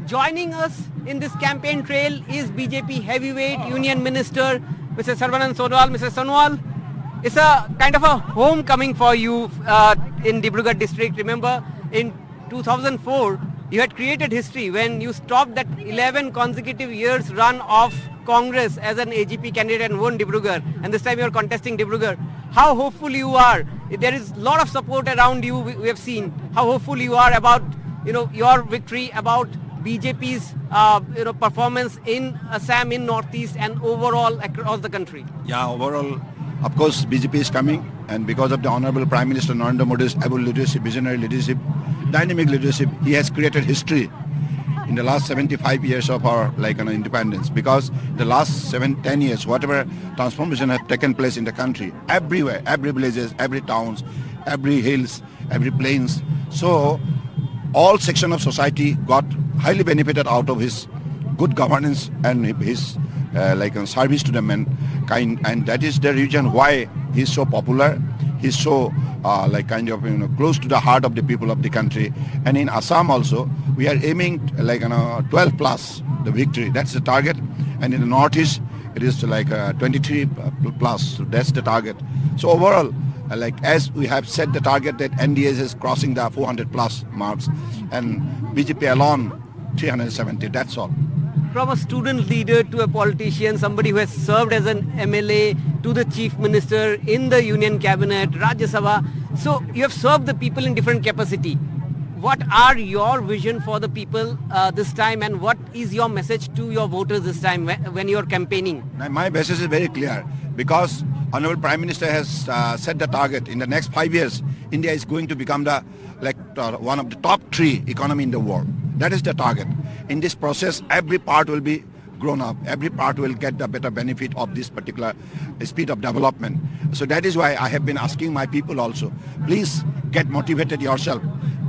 Joining us in this campaign trail is BJP heavyweight Union Minister, Mr. Sarbananda Sonowal. Mr. Sonowal, it's a kind of a homecoming for you in Dibrugarh district. Remember, in 2004, you had created history when you stopped that 11 consecutive years run of Congress as an AGP candidate and won Dibrugarh. And this time you are contesting Dibrugarh. How hopeful you are? There is a lot of support around you. We have seen how hopeful you are about your victory, about BJP's performance in Assam, in Northeast, and overall across the country. Yeah, overall, of course, BJP is coming, and because of the Honorable Prime Minister Narendra Modi's able leadership, visionary leadership, dynamic leadership, he has created history in the last 75 years of our independence. Because the last 10 years, whatever transformation has taken place in the country, everywhere, every villages, every towns, every hills, every plains. So all section of society got highly benefited out of his good governance and his service to the mankind, and that is the reason why he's so popular. He's so close to the heart of the people of the country. And in Assam also, we are aiming 12 plus the victory. That's the target. And in the Northeast, it is 23 plus. So that's the target. So overall, as we have set the target that NDS is crossing the 400 plus marks, and BJP alone 370. That's all. From a student leader to a politician, somebody who has served as an MLA, to the Chief Minister in the Union Cabinet, Rajya Sabha. So you have served the people in different capacity. What are your vision for the people this time, and what is your message to your voters this time when you are campaigning? My message is very clear, because Honorable Prime Minister has set the target. In the next 5 years, India is going to become the one of the top 3 economy in the world. That is the target. In this process, every part will be grown up. Every part will get the better benefit of this particular speed of development. So that is why I have been asking my people also, please get motivated yourself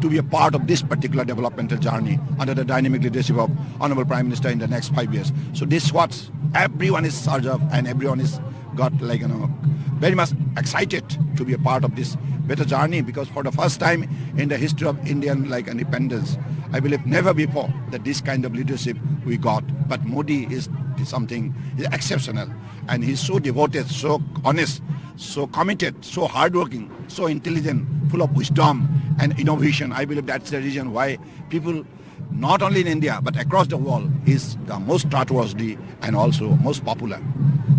to be a part of this particular developmental journey under the dynamic leadership of Honorable Prime Minister in the next 5 years. So this is what everyone is charged of, and everyone is got very much excited to be a part of this better journey, because for the first time in the history of Indian independence, I believe never before that this kind of leadership we got. But Modi is something exceptional, and he's so devoted, so honest, so committed, so hardworking, so intelligent, full of wisdom and innovation. I believe that's the reason why people, not only in India but across the world, is the most trustworthy and also most popular.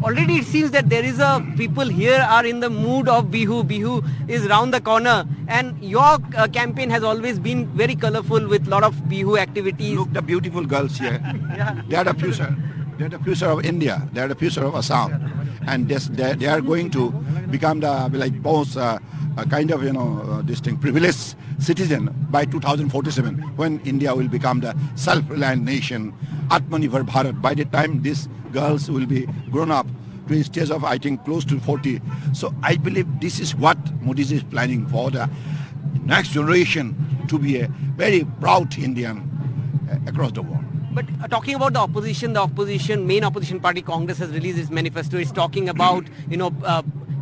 Already it seems that there is people here are in the mood of Bihu. Bihu is round the corner, and your campaign has always been very colorful with a lot of Bihu activities. Look, the beautiful girls here. Yeah. They are the future. They are the future of India. They are the future of Assam, and they are going to become the most privileged citizen by 2047, when India will become the self-reliant nation, Atmanirbhar Bharat. By the time these girls will be grown up to a stage of, I think, close to 40. So I believe this is what Modi is planning for the next generation, to be a very proud Indian across the world. But talking about the opposition, main opposition party Congress has released its manifesto. It's talking about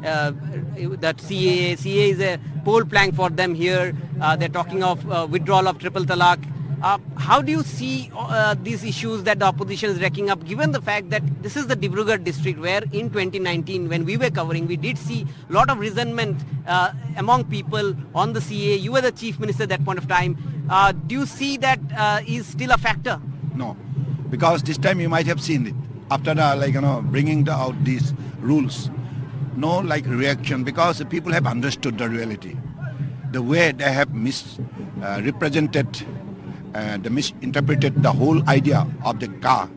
that CAA is a poll plank for them here. They're talking of withdrawal of triple talaq. How do you see these issues that the opposition is racking up, given the fact that this is the Dibrugarh district where in 2019, when we were covering, we did see a lot of resentment among people on the CAA. You were the Chief Minister at that point of time. Do you see that is still a factor? No, because this time you might have seen it. After bringing out these rules, no reaction, because the people have understood the reality. The way they have misrepresented and misinterpreted the whole idea of the car.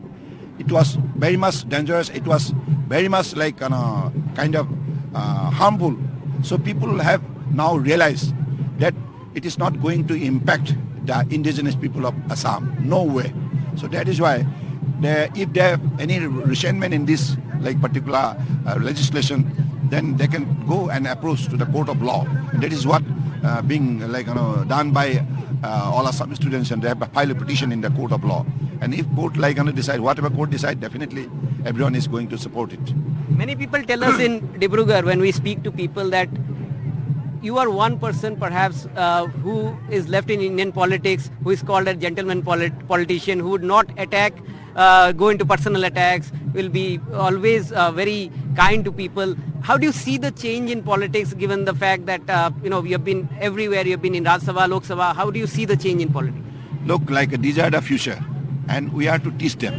It was very much dangerous. It was very much harmful. So people have now realized that it is not going to impact the indigenous people of Assam. No way. So that is why if they have any resentment in this particular legislation, then they can go and approach to the court of law. And that is what being done by all Assam students, and they have filed a petition in the court of law. And if court decide, whatever court decide, definitely everyone is going to support it. Many people tell us in Dibrugarh, when we speak to people, that you are one person perhaps who is left in Indian politics, who is called a gentleman politician, who would not attack, go into personal attacks, will be always very kind to people. How do you see the change in politics given the fact that, you have been everywhere, you have been in Rajya Sabha, Lok Sabha. How do you see the change in politics? Look, like these are the future and we have to teach them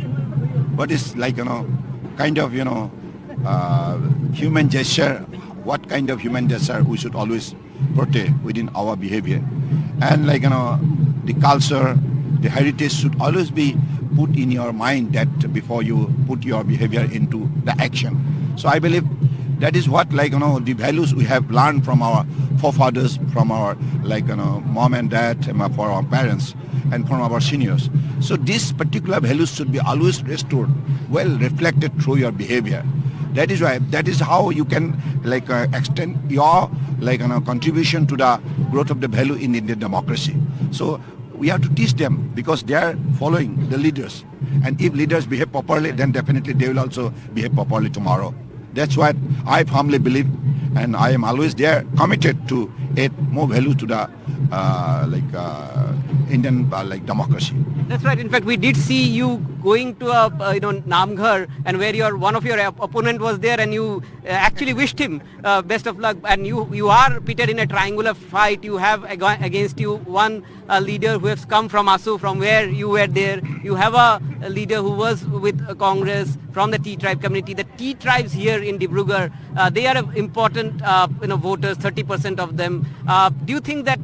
what is like, kind of, human gesture, what kind of human gesture we should always portray within our behavior. And like, the culture, the heritage should always be put in your mind that before you put your behavior into the action. So I believe that is what, like, the values we have learned from our forefathers, from our, like, mom and dad, and for our parents, and from our seniors. So these particular values should be always restored, well reflected through your behavior. That is why, that is how you can, like, extend your, like, contribution to the growth of the value in Indian democracy. So we have to teach them because they are following the leaders. And if leaders behave properly, then definitely they will also behave properly tomorrow. That's what I firmly believe, and I am always there, committed to add more value to the Indian democracy. That's right. In fact, we did see you going to a Namghar, and where one of your opponent was there, and you actually wished him best of luck. And you are pitted in a triangular fight. You have against you one leader who has come from Assam, from where you were there. You have a leader who was with Congress from the T tribe community. The T tribes here in Dibrugarh, they are important voters, 30% of them. Do you think that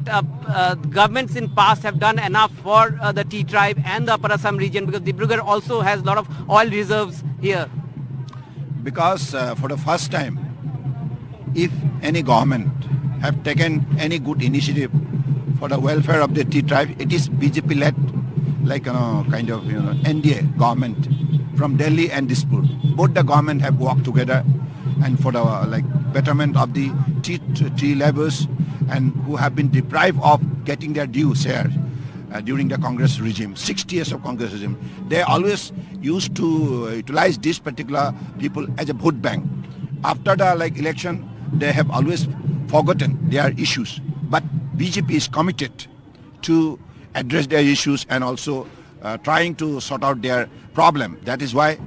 governments in past have done enough for the T tribe and the Upper Assam region, because Dibrugarh also has a lot of oil reserves here? Because for the first time, if any government have taken any good initiative for the welfare of the T tribe, it is BJP led, like kind of NDA government from Delhi and Dispur. Both the government have worked together and for the betterment of the T laborers and who have been deprived of getting their due share during the Congress regime, 60 years of Congress regime. They always used to utilize these particular people as a vote bank. After the election, they have always forgotten their issues. But BJP is committed to address their issues and also trying to sort out their problem. That is why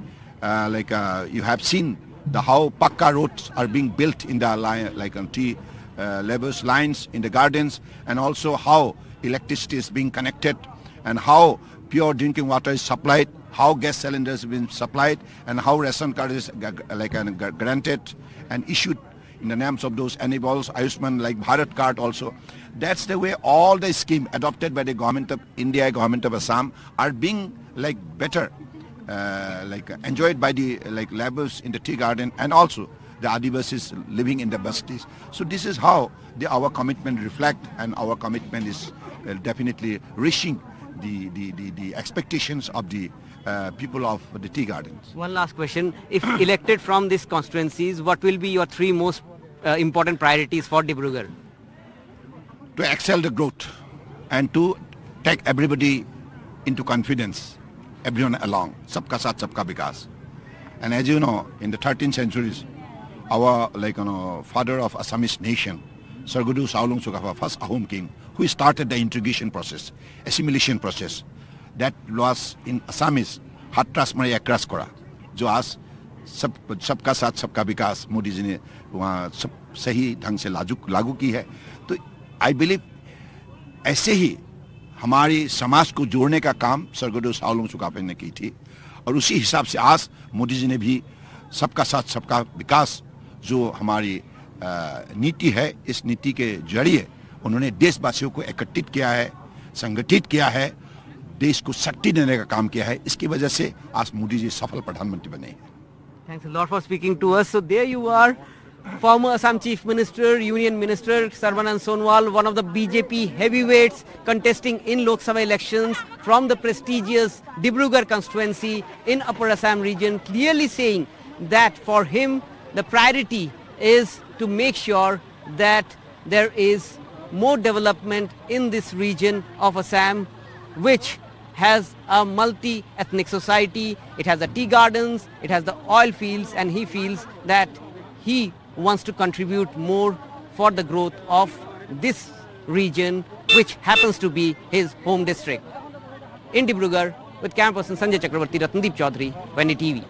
you have seen how Pakka roads are being built in the line, T levels lines in the gardens, and also how electricity is being connected and how pure drinking water is supplied, how gas cylinders have been supplied, and how ration card is granted and issued in the names of those enables, Ayushman, like Bharat card also. That's the way all the scheme adopted by the government of India, government of Assam are being better enjoyed by the laborers in the tea garden and also the Adivasis living in the bastis. So this is how our commitment reflect, and our commitment is definitely reaching the expectations of the people of the tea gardens. One last question. If elected from these constituencies, what will be your three most important priorities for Dibrugarh? To excel the growth and to take everybody into confidence, everyone along. Sabka Saath, Sabka Vikas. And as you know, in the 13th centuries, our father of Assamese nation, Sargadu Saulung Sukafa, first Ahom king, who started the integration process, assimilation process. That was in Assamese, Hatras Mari Akras Kora, जो आज सबका साथ सबका विकास मोदी जी ने वहाँ सब सही ढंग से लागू की है. तो आई बिलीव ऐसे ही हमारी समाज को जोड़ने का काम सरगुरु सावलुंग सुकापे ने की थी, और उसी हिसाब से आज मोदी जी ने भी सबका साथ सबका विकास जो हमारी नीति है, इस नीति के जरिए उन्होंने देशवासियों को एकत्रित किया है, संगठित किया है, देश को शक्ति देने का काम किया है. इसकी वजह से आज मोदी जी सफल प्रधानमंत्री बने. Thanks a lot for speaking to us. So there you are, former Assam Chief Minister, Union Minister Sarbananda Sonowal, one of the BJP heavyweights contesting in Lok Sabha elections from the prestigious Dibrugarh constituency in Upper Assam region, clearly saying that for him the priority is to make sure that there is more development in this region of Assam, which has a multi-ethnic society. It has the tea gardens, it has the oil fields, and he feels that he wants to contribute more for the growth of this region, which happens to be his home district. In Dibrugarh, with camera person Sanjay Chakravarti, Ratnadip Choudhury, NDTV.